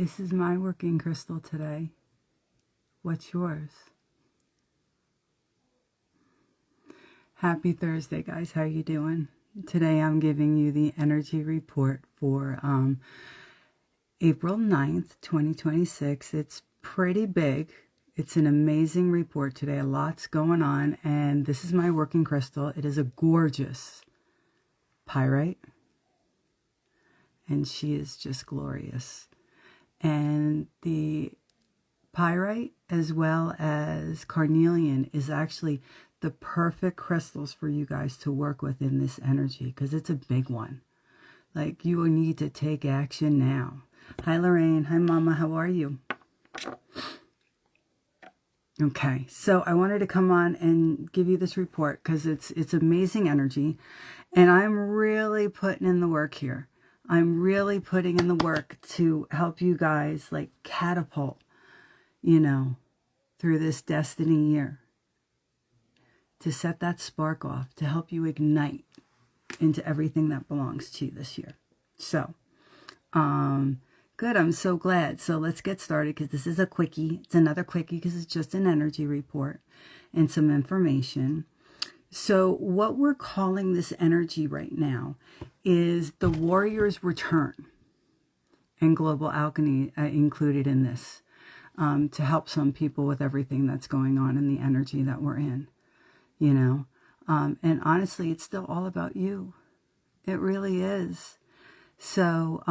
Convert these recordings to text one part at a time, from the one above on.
This is my working crystal today. What's yours? Happy Thursday, guys. How you doing? Today I'm giving you the energy report for April 9th, 2026. It's pretty big. It's an amazing report today. A lot's going on, and this is my working crystal. It is a gorgeous pyrite, and she is just glorious. And the pyrite as well as carnelian is actually the perfect crystals for you guys to work with in this energy, because it's a big one. Like, you will need to take action now. Hi, Lorraine. Hi, Mama. How are you? Okay, so I wanted to come on and give you this report because it's amazing energy, and I'm really putting in the work here. I'm really putting in the work to help you guys, like, catapult, through this destiny year, to set that spark off, to help you ignite into everything that belongs to you this year. So, good. I'm so glad. So let's get started, because this is a quickie. It's another quickie because it's just an energy report and some information. So what we're calling this energy right now is the warrior's return, and global alchemy included in this, to help some people with everything that's going on in the energy that we're in, and honestly, it's still all about you. It really is. So,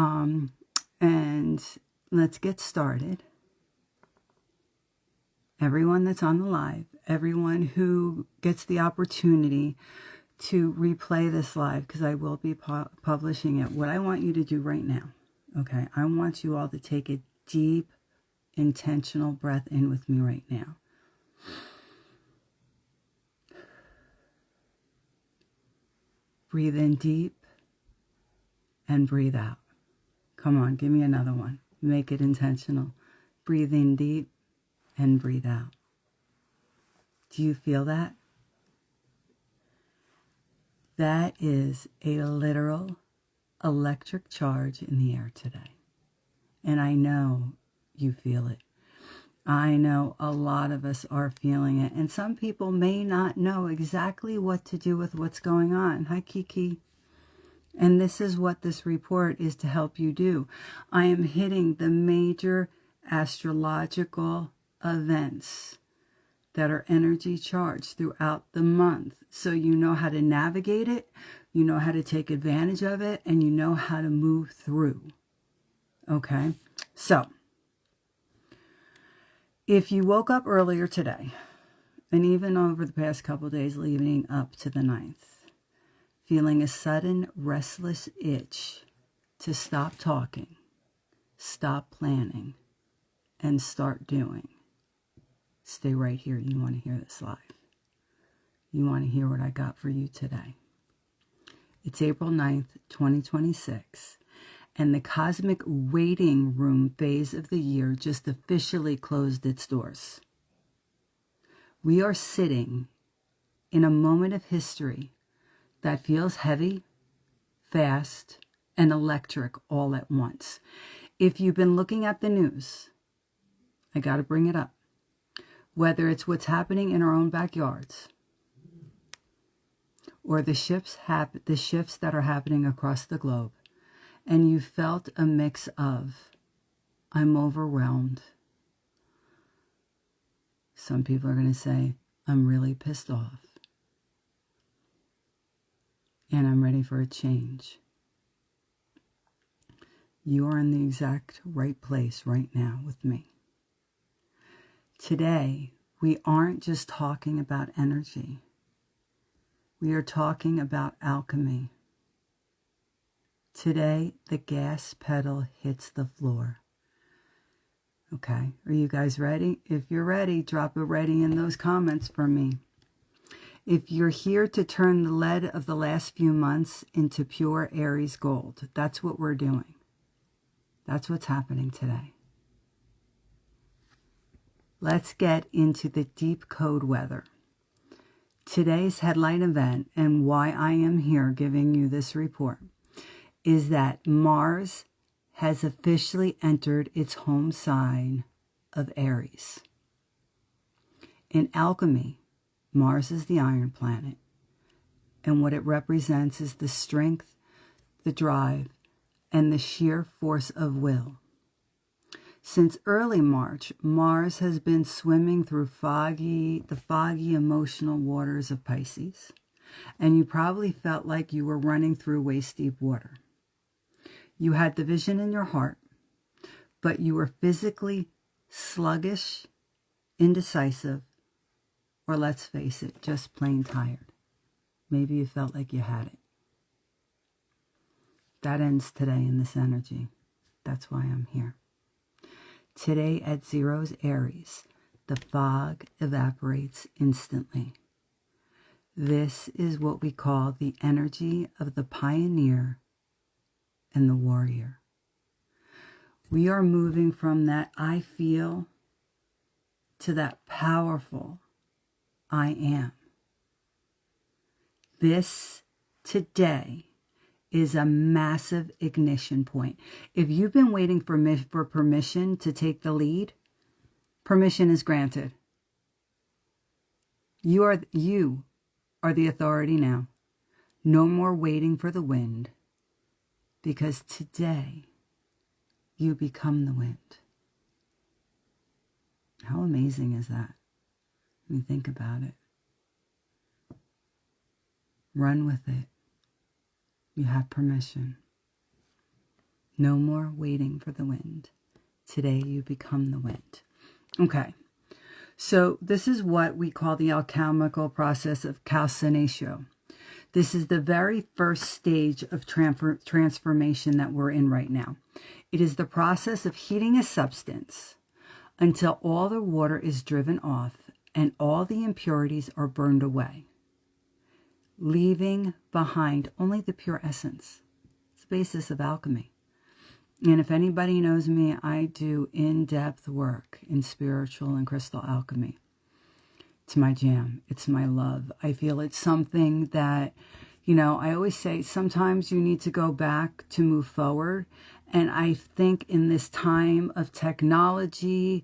and let's get started. Everyone that's on the live, everyone who gets the opportunity to replay this live, because I will be publishing it, what I want you to do right now, okay? I want you all to take a deep, intentional breath in with me right now. Breathe in deep and breathe out. Come on, give me another one. Make it intentional. Breathe in deep and breathe out. Do you feel that? That is a literal electric charge in the air today. And I know you feel it. I know a lot of us are feeling it. And some people may not know exactly what to do with what's going on. Hi, Kiki. And this is what this report is to help you do. I am hitting the major astrological events that are energy charged throughout the month. So you know how to navigate it, you know how to take advantage of it, and you know how to move through. Okay? So, if you woke up earlier today, and even over the past couple of days leading up to the 9th, feeling a sudden restless itch to stop talking, stop planning, and start doing, stay right here. You want to hear this live. You want to hear what I got for you today. It's April 9th, 2026, and the cosmic waiting room phase of the year just officially closed its doors. We are sitting in a moment of history that feels heavy, fast, and electric all at once. If you've been looking at the news, I got to bring it up. Whether it's what's happening in our own backyards, or the shifts that are happening across the globe, and you felt a mix of, I'm overwhelmed. Some people are going to say, I'm really pissed off. And I'm ready for a change. You are in the exact right place right now with me. Today, we aren't just talking about energy. We are talking about alchemy. Today, the gas pedal hits the floor. Okay, are you guys ready? If you're ready, drop a ready in those comments for me. If you're here to turn the lead of the last few months into pure Aries gold, that's what we're doing. That's what's happening today. Let's get into the deep code weather. Today's headline event, and why I am here giving you this report, is that Mars has officially entered its home sign of Aries. In alchemy, Mars is the iron planet, and what it represents is the strength, the drive, and the sheer force of will. Since early March, Mars has been swimming through the foggy emotional waters of Pisces, and you probably felt like you were running through waist-deep water. You had the vision in your heart, but you were physically sluggish, indecisive, or let's face it, just plain tired. Maybe you felt like you had it. That ends today in this energy. That's why I'm here. Today at Zero's Aries, the fog evaporates instantly. This is what we call the energy of the pioneer and the warrior. We are moving from that I feel to that powerful I am. This today is a massive ignition point. If you've been waiting for permission to take the lead, permission is granted. You are the authority now. No more waiting for the wind, because today you become the wind. How amazing is that? When you think about it. Run with it. You have permission. No more waiting for the wind. Today you become the wind. Okay. So this is what we call the alchemical process of calcinatio. This is the very first stage of transformation that we're in right now. It is the process of heating a substance until all the water is driven off and all the impurities are burned away, leaving behind only the pure essence. It's the basis of alchemy. And if anybody knows me, I do in-depth work in spiritual and crystal alchemy. It's my jam. It's my love. I feel it's something that, I always say sometimes you need to go back to move forward. And I think in this time of technology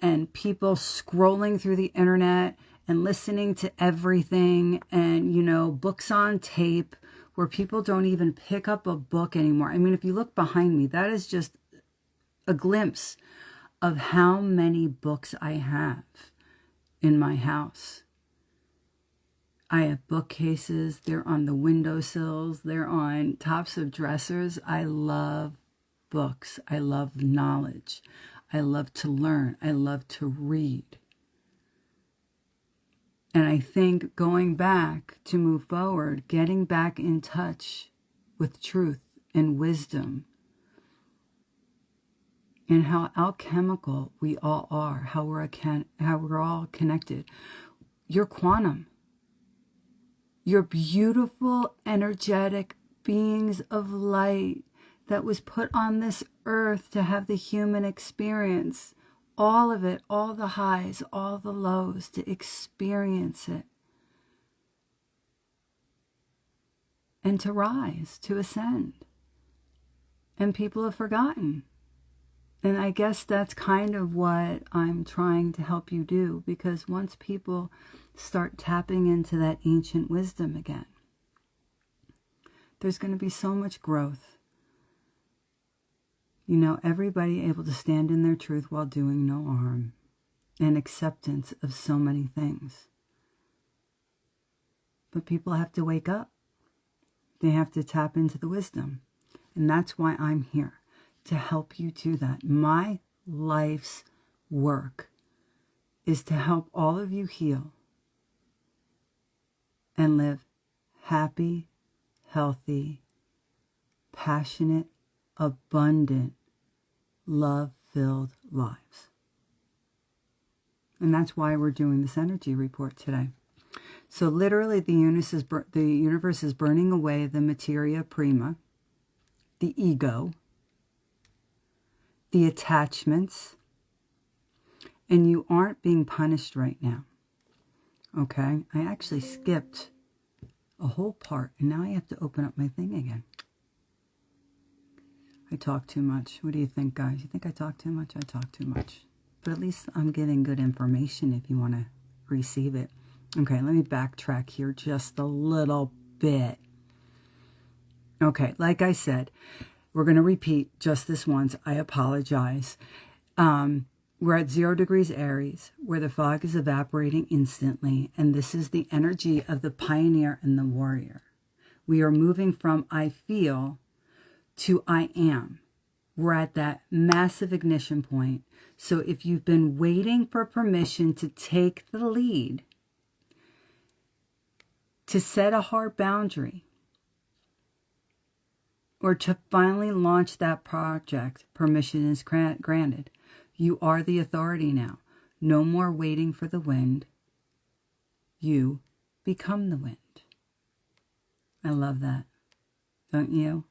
and people scrolling through the internet and listening to everything and, books on tape where people don't even pick up a book anymore. I mean, if you look behind me, that is just a glimpse of how many books I have in my house. I have bookcases. They're on the windowsills. They're on tops of dressers. I love books. I love knowledge. I love to learn. I love to read. And I think going back to move forward, getting back in touch with truth and wisdom, and how alchemical we all are, how we're all connected. You're quantum. You're beautiful, energetic beings of light that was put on this earth to have the human experience. All of it, all the highs, all the lows, to experience it. And to rise, to ascend. And people have forgotten. And I guess that's kind of what I'm trying to help you do, because once people start tapping into that ancient wisdom again, there's going to be so much growth. Everybody able to stand in their truth while doing no harm, and acceptance of so many things. But people have to wake up. They have to tap into the wisdom. And that's why I'm here, to help you do that. My life's work is to help all of you heal and live happy, healthy, passionate, abundant, love-filled lives. And that's why we're doing this energy report today. So literally the universe is burning away the materia prima, the ego, the attachments, and you aren't being punished right now. Okay? I actually skipped a whole part, and now I have to open up my thing again. I talk too much. What do you think, guys? You think I talk too much? I talk too much. But at least I'm getting good information if you want to receive it. Okay, let me backtrack here just a little bit. Okay, like I said, we're going to repeat just this once. I apologize. We're at 0 degrees Aries, where the fog is evaporating instantly, and this is the energy of the pioneer and the warrior. We are moving from I feel to I am. We're at that massive ignition point. So if you've been waiting for permission to take the lead, to set a hard boundary, or to finally launch that project, permission is granted. You are the authority now. No more waiting for the wind. You become the wind. I love that. Don't you?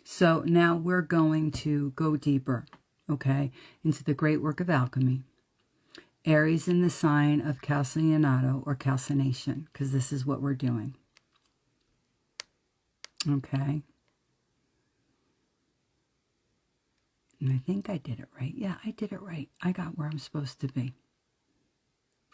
So now we're going to go deeper, okay, into the great work of alchemy. Aries in the sign of calcinato or calcination, because this is what we're doing. Okay. And I think I did it right. Yeah, I did it right. I got where I'm supposed to be.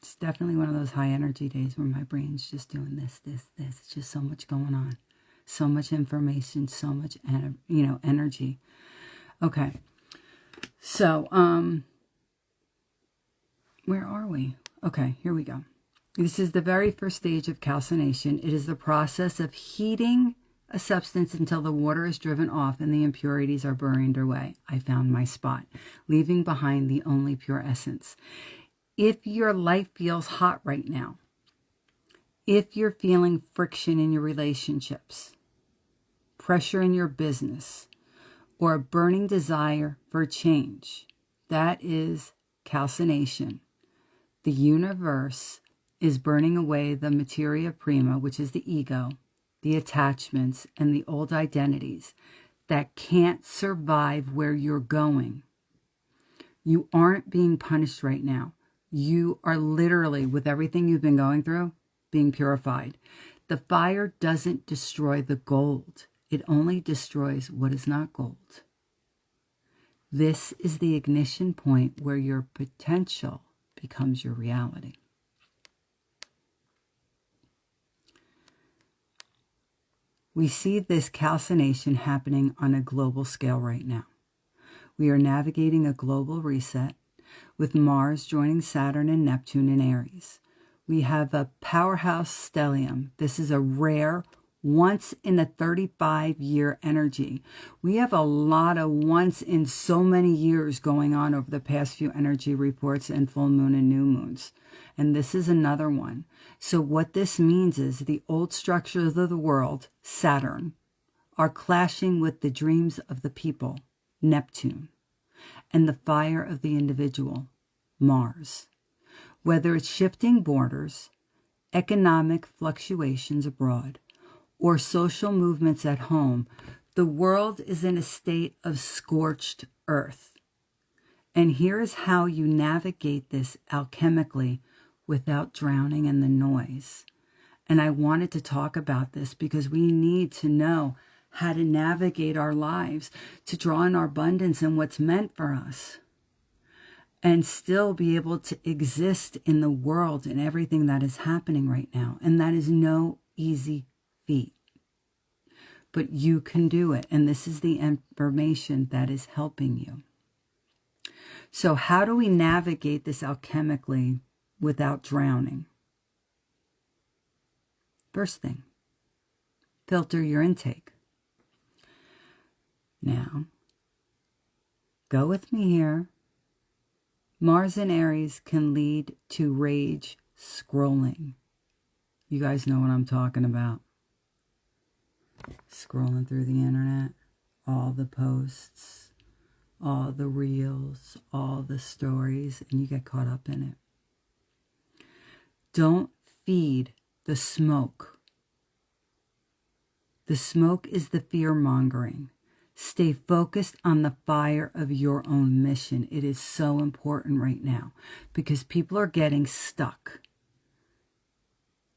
It's definitely one of those high energy days where my brain's just doing this. It's just so much going on. So much information, so much, energy. Okay. So, where are we? Okay, here we go. This is the very first stage of calcination. It is the process of heating a substance until the water is driven off and the impurities are burned away. I found my spot, leaving behind the only pure essence. If your life feels hot right now, if you're feeling friction in your relationships, pressure in your business, or a burning desire for change, that is calcination. The universe is burning away the materia prima, which is the ego, the attachments, and the old identities that can't survive where you're going. You aren't being punished right now. You are literally, with everything you've been going through, being purified. The fire doesn't destroy the gold. It only destroys what is not gold. This is the ignition point where your potential becomes your reality. We see this calcination happening on a global scale right now. We are navigating a global reset with Mars joining Saturn and Neptune in Aries. We have a powerhouse stellium. This is a rare, once in a 35-year energy. We have a lot of once in so many years going on over the past few energy reports and full moon and new moons. And this is another one. So what this means is the old structures of the world, Saturn, are clashing with the dreams of the people, Neptune, and the fire of the individual, Mars. Whether it's shifting borders, economic fluctuations abroad, or social movements at home, the world is in a state of scorched earth. And here is how you navigate this alchemically without drowning in the noise. And I wanted to talk about this because we need to know how to navigate our lives, to draw in our abundance and what's meant for us, and still be able to exist in the world and everything that is happening right now. And that is no easy feat. But you can do it. And this is the information that is helping you. So how do we navigate this alchemically without drowning? First thing, filter your intake. Now, go with me here. Mars in Aries can lead to rage scrolling. You guys know what I'm talking about. Scrolling through the internet, all the posts, all the reels, all the stories, and you get caught up in it. Don't feed the smoke. The smoke is the fear-mongering. Stay focused on the fire of your own mission. It is so important right now because people are getting stuck.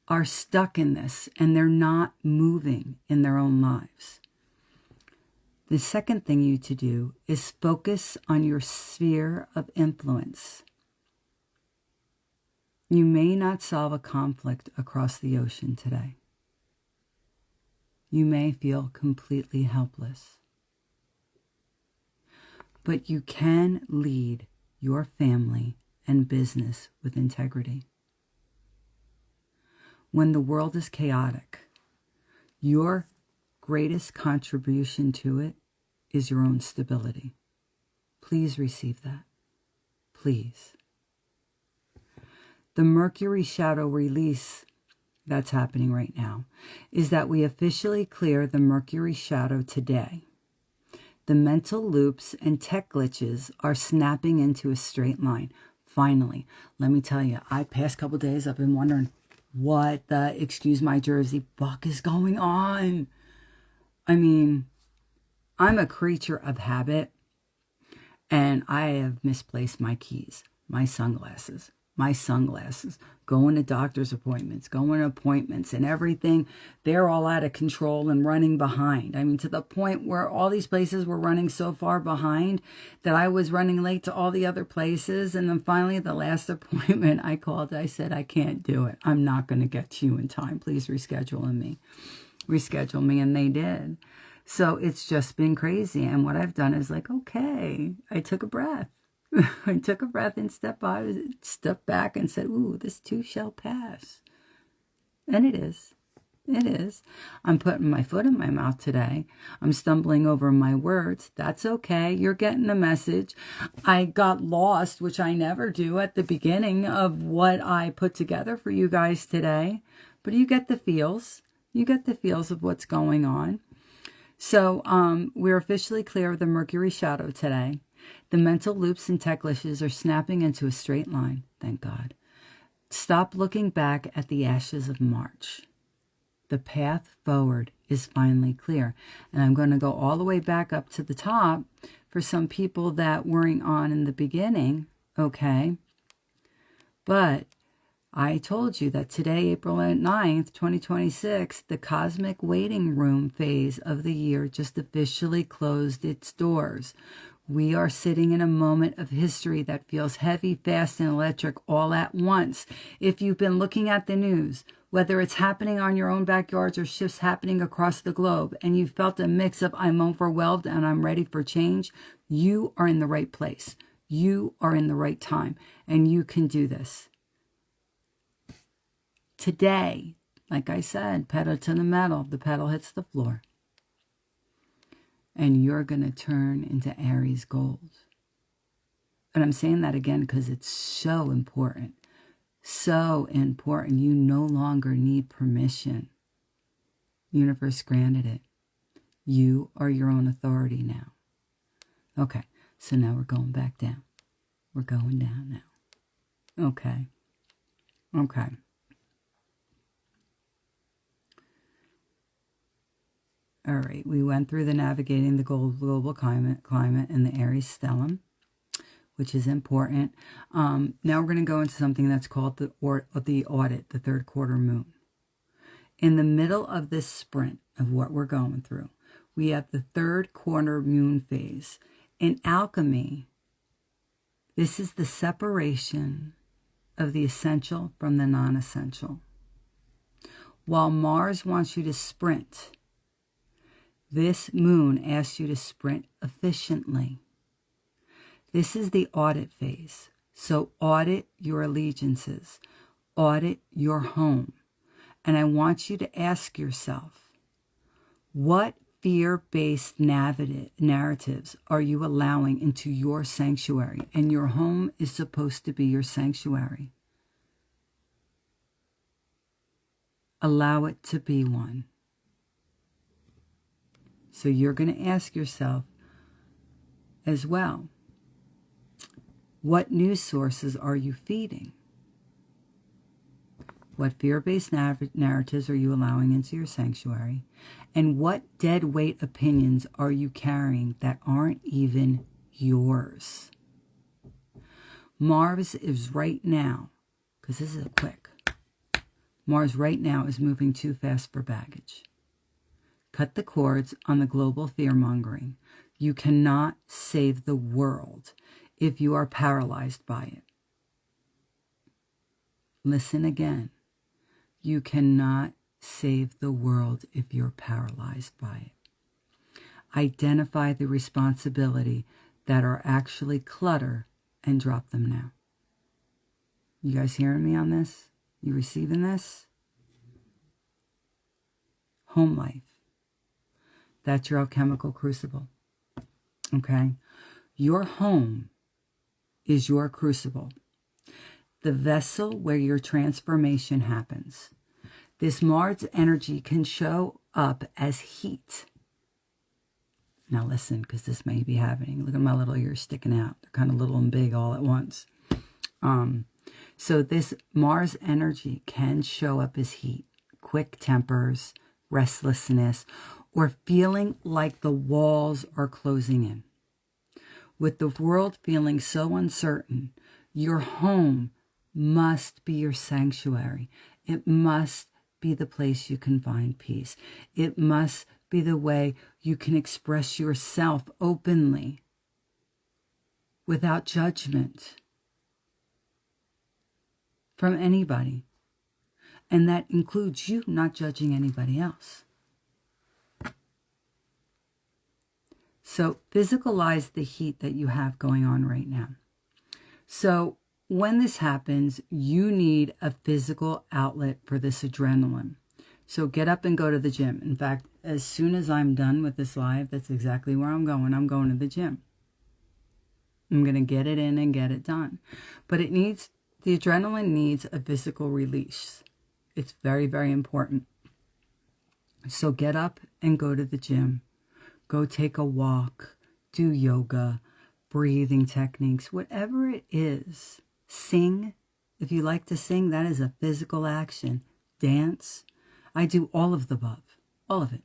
Are stuck in this and they're not moving in their own lives. The second thing you to do is focus on your sphere of influence. You may not solve a conflict across the ocean today. You may feel completely helpless. But you can lead your family and business with integrity. When the world is chaotic, your greatest contribution to it is your own stability. Please receive that. Please. The Mercury shadow release that's happening right now is that we officially clear the Mercury shadow today. The mental loops and tech glitches are snapping into a straight line. Finally, let me tell you, past couple days I've been wondering what the, excuse my Jersey, fuck is going on. I mean, I'm a creature of habit, and I have misplaced my keys, my sunglasses, going to doctor's appointments, going to appointments and everything. They're all out of control and running behind. I mean, to the point where all these places were running so far behind that I was running late to all the other places. And then finally, the last appointment I called, I said, I can't do it. I'm not going to get to you in time. Please reschedule me. And they did. So it's just been crazy. And what I've done is like, okay, I took a breath. I took a breath and stepped back and said, ooh, this too shall pass. And it is. It is. I'm putting my foot in my mouth today. I'm stumbling over my words. That's okay. You're getting the message. I got lost, which I never do at the beginning of what I put together for you guys today. But you get the feels. You get the feels of what's going on. So we're officially clear of the Mercury shadow today. The mental loops and tech glitches are snapping into a straight line, thank God. Stop looking back at the ashes of March. The path forward is finally clear. And I'm going to go all the way back up to the top for some people that weren't on in the beginning, okay? But I told you that today, April 9th, 2026, the cosmic waiting room phase of the year just officially closed its doors. We are sitting in a moment of history that feels heavy, fast, and electric all at once. If you've been looking at the news, whether it's happening on your own backyards or shifts happening across the globe, and you felt a mix of I'm overwhelmed and I'm ready for change, you are in the right place. You are in the right time, and you can do this. Today, like I said, pedal to the metal, the pedal hits the floor. And you're going to turn into Aries gold. And I'm saying that again because it's so important. So important. You no longer need permission. Universe granted it. You are your own authority now. Okay, so now we're going back down. We're going down now. Okay. Okay. All right, we went through the navigating the global climate and the Aries stellium, which is important. Now we're going to go into something that's called the audit, the third quarter moon. In the middle of this sprint of what we're going through, we have the third quarter moon phase. In alchemy, this is the separation of the essential from the non-essential. While Mars wants you to sprint, this moon asks you to sprint efficiently. This is the audit phase. So audit your allegiances. Audit your home. And I want you to ask yourself, what fear-based narratives are you allowing into your sanctuary? And your home is supposed to be your sanctuary. Allow it to be one. So you're going to ask yourself as well, what news sources are you feeding? What fear-based narratives are you allowing into your sanctuary? And what dead weight opinions are you carrying that aren't even yours? Mars is right now, because this is a quick, Mars right now is moving too fast for baggage. Cut the cords on the global fear-mongering. You cannot save the world if you are paralyzed by it. Listen again. You cannot save the world if you're paralyzed by it. Identify the responsibility that are actually clutter and drop them now. You guys hearing me on this? You receiving this? Home life. That's your alchemical crucible. Okay? Your home is your crucible. The vessel where your transformation happens. This Mars energy can show up as heat. Now listen, because this may be happening. Look at my little ears sticking out. They're kind of little and big all at once. So this Mars energy can show up as heat, quick tempers, restlessness, or feeling like the walls are closing in. With the world feeling so uncertain, your home must be your sanctuary. It must be the place you can find peace. It must be the way you can express yourself openly without judgment from anybody. And that includes you not judging anybody else. So physicalize the heat that you have going on right now. So when this happens, you need a physical outlet for this adrenaline. So get up and go to the gym. In fact, as soon as I'm done with this live, that's exactly where I'm going. I'm going to the gym. I'm going to get it in and get it done. But the adrenaline needs a physical release. It's very, very important. So get up and go to the gym. Go take a walk, do yoga, breathing techniques, whatever it is. Sing. If you like to sing, that is a physical action. Dance. I do all of the above. All of it.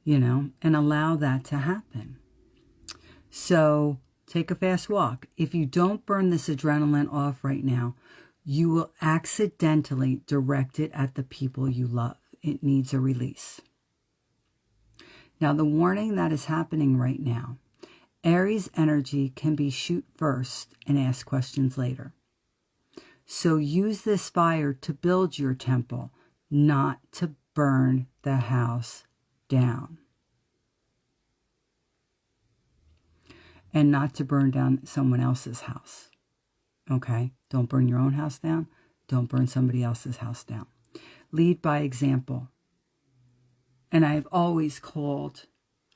And allow that to happen. So take a fast walk. If you don't burn this adrenaline off right now, you will accidentally direct it at the people you love. It needs a release. Now, the warning that is happening right now, Aries energy can be shoot first and ask questions later. So use this fire to build your temple, not to burn the house down. And not to burn down someone else's house. Okay? Don't burn your own house down. Don't burn somebody else's house down. Lead by example. And I've always called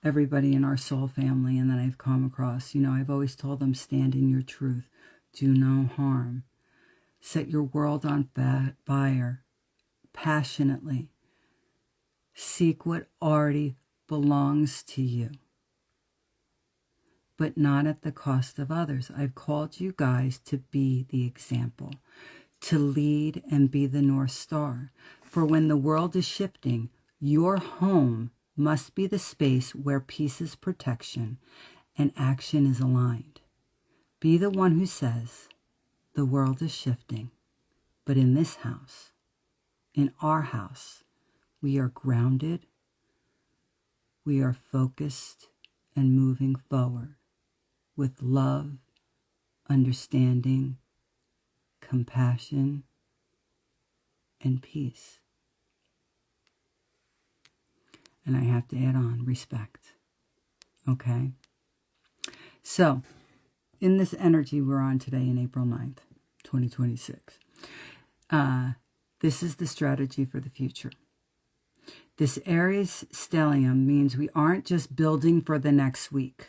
everybody in our soul family and that I've come across, I've always told them, stand in your truth. Do no harm. Set your world on fire passionately. Seek what already belongs to you, but not at the cost of others. I've called you guys to be the example, to lead and be the North Star. For when the world is shifting, your home must be the space where peace is protection and action is aligned. Be the one who says, the world is shifting, but in this house, in our house, we are grounded, we are focused and moving forward with love, understanding, compassion, and peace. And I have to add on respect. Okay? So, in this energy we're on today in April 9th, 2026, this is the strategy for the future. This Aries stellium means we aren't just building for the next week.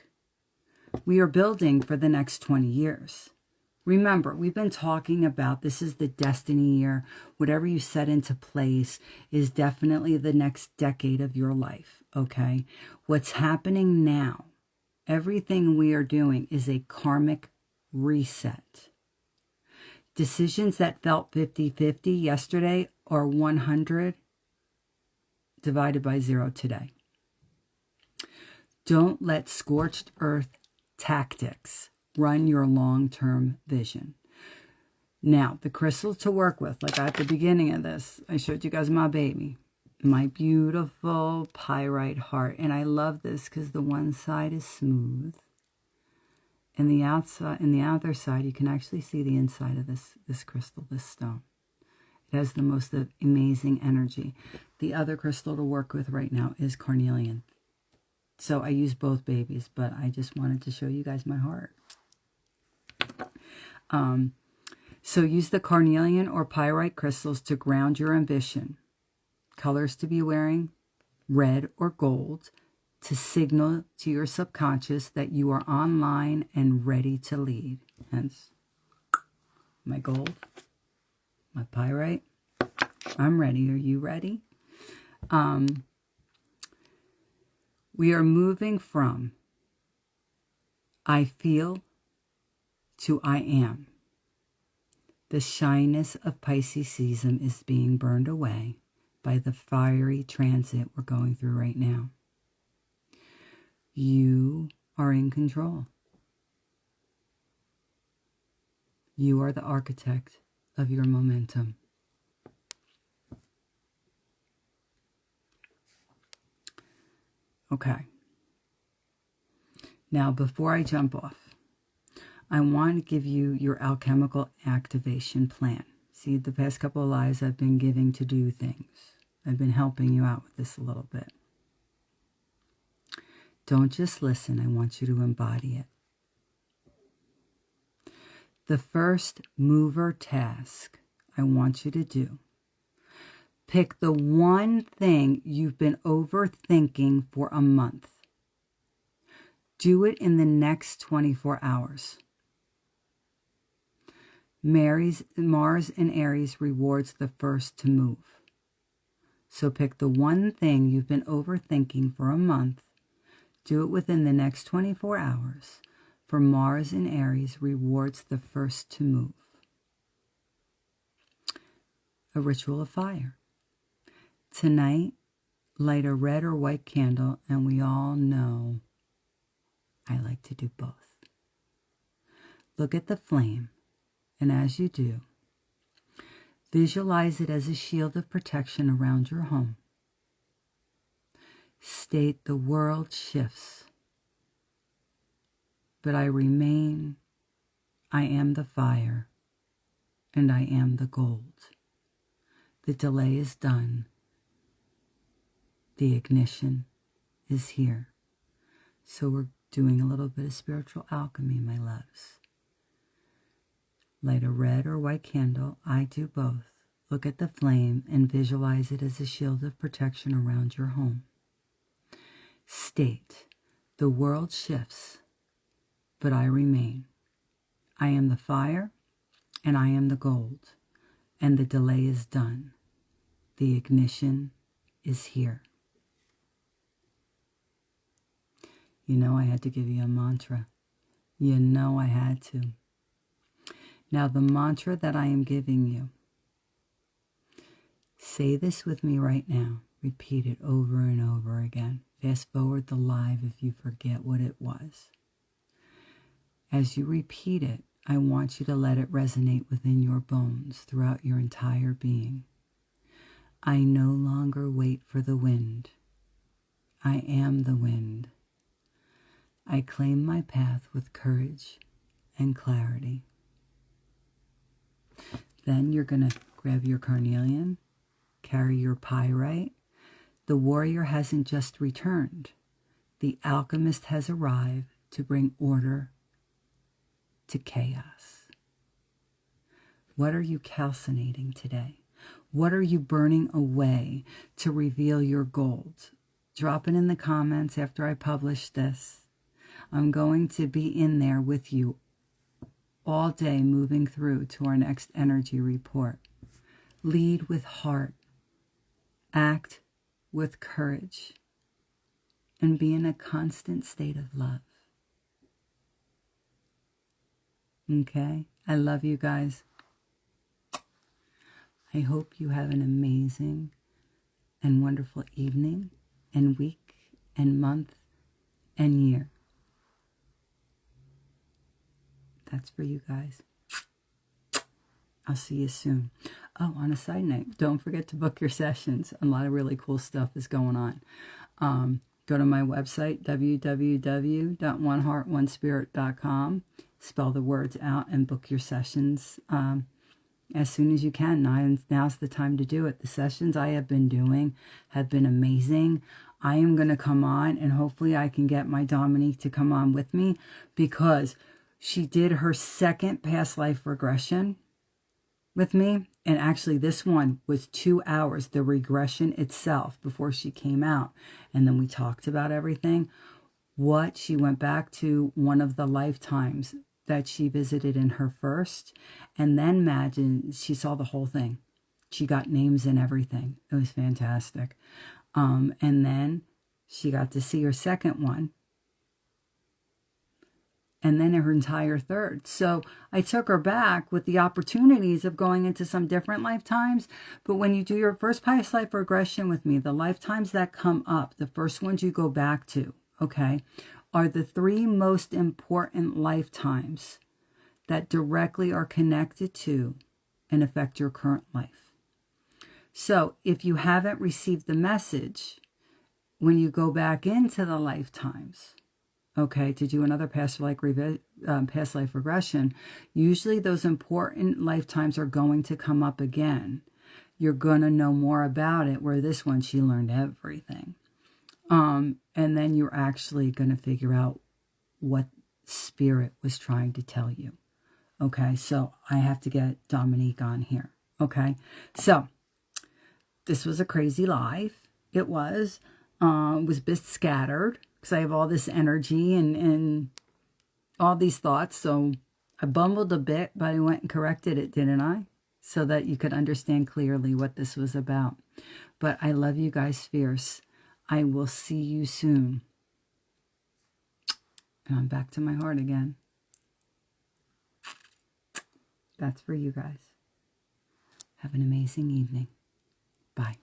We are building for the next 20 years. Remember, we've been talking about this is the destiny year. Whatever you set into place is definitely the next decade of your life, okay? What's happening now, everything we are doing is a karmic reset. Decisions that felt 50-50 yesterday are 100 divided by 0 today. Don't let scorched earth tactics run your long-term vision. Now, the crystals to work with, like at the beginning of this, I showed you guys my baby. my beautiful pyrite heart. And I love this because the one side is smooth. And the outside, and the other side, you can actually see the inside of this crystal, this stone. It has the most amazing energy. The other crystal to work with right now is carnelian. So I use both babies, but I just wanted to show you guys my heart. So use the carnelian or pyrite crystals to ground your ambition. Colors to be wearing, red or gold, to signal to your subconscious that you are online and ready to lead. Hence, my gold, my pyrite. I'm ready. Are you ready? We are moving from I feel to I am. The shyness of Pisces season is being burned away by the fiery transit we're going through right now. You are in control. You are the architect of your momentum. Okay. Now, before I jump off, I want to give you your alchemical activation plan. See, the past couple of lives I've been giving to do things. I've been helping you out with this a little bit. Don't just listen. I want you to embody it. The first mover task I want you to do. Pick the one thing you've been overthinking for a month. Do it in the next 24 hours. Mars in Aries rewards the first to move. So pick the one thing you've been overthinking for a month. Do it within the next 24 hours. For Mars in Aries rewards the first to move. A ritual of fire. Tonight, light a red or white candle, and we all know I like to do both. Look at the flame, and as you do, visualize it as a shield of protection around your home. State the world shifts, but I remain, I am the fire, and I am the gold. The delay is done. The ignition is here. So we're doing a little bit of spiritual alchemy, my loves. Light a red or white candle. I do both. Look at the flame and visualize it as a shield of protection around your home. State, the world shifts, but I remain. I am the fire, and I am the gold, and the delay is done. The ignition is here. You know I had to give you a mantra. You know I had to. Now the mantra that I am giving you, say this with me right now. Repeat it over and over again. Fast forward the live if you forget what it was. As you repeat it, I want you to let it resonate within your bones throughout your entire being. I no longer wait for the wind. I am the wind. I claim my path with courage and clarity. Then you're going to grab your carnelian, carry your pyrite. The warrior hasn't just returned. The alchemist has arrived to bring order to chaos. What are you calcinating today? What are you burning away to reveal your gold? Drop it in the comments after I publish this. I'm going to be in there with you all day, moving through to our next energy report. Lead with heart. Act with courage. And be in a constant state of love. Okay? I love you guys. I hope you have an amazing and wonderful evening and week and month and year. That's for you guys. I'll see you soon. Oh, on a side note, don't forget to book your sessions. A lot of really cool stuff is going on. Go to my website, www.oneheartonespirit.com. Spell the words out and book your sessions as soon as you can. Now's the time to do it. The sessions I have been doing have been amazing. I am going to come on, and hopefully I can get my Dominique to come on with me, because she did her second past life regression with me. And actually this one was 2 hours, the regression itself, before she came out. And then we talked about everything. She went back to one of the lifetimes that she visited in her first. And then imagine, she saw the whole thing. She got names and everything. It was fantastic. And then she got to see her second one. And then her entire third. So I took her back with the opportunities of going into some different lifetimes. But when you do your first past life regression with me, the lifetimes that come up, the first ones you go back to, okay, are the 3 most important lifetimes that directly are connected to and affect your current life. So if you haven't received the message, when you go back into the lifetimes, okay, to do another past life regression, usually those important lifetimes are going to come up again. You're going to know more about it, where this one, she learned everything. And then you're actually going to figure out what spirit was trying to tell you. Okay, so I have to get Dominique on here. Okay, so this was a crazy life. It was a bit scattered, because I have all this energy and all these thoughts. So I bumbled a bit, but I went and corrected it, didn't I? So that you could understand clearly what this was about. But I love you guys fierce. I will see you soon. And I'm back to my heart again. That's for you guys. Have an amazing evening. Bye.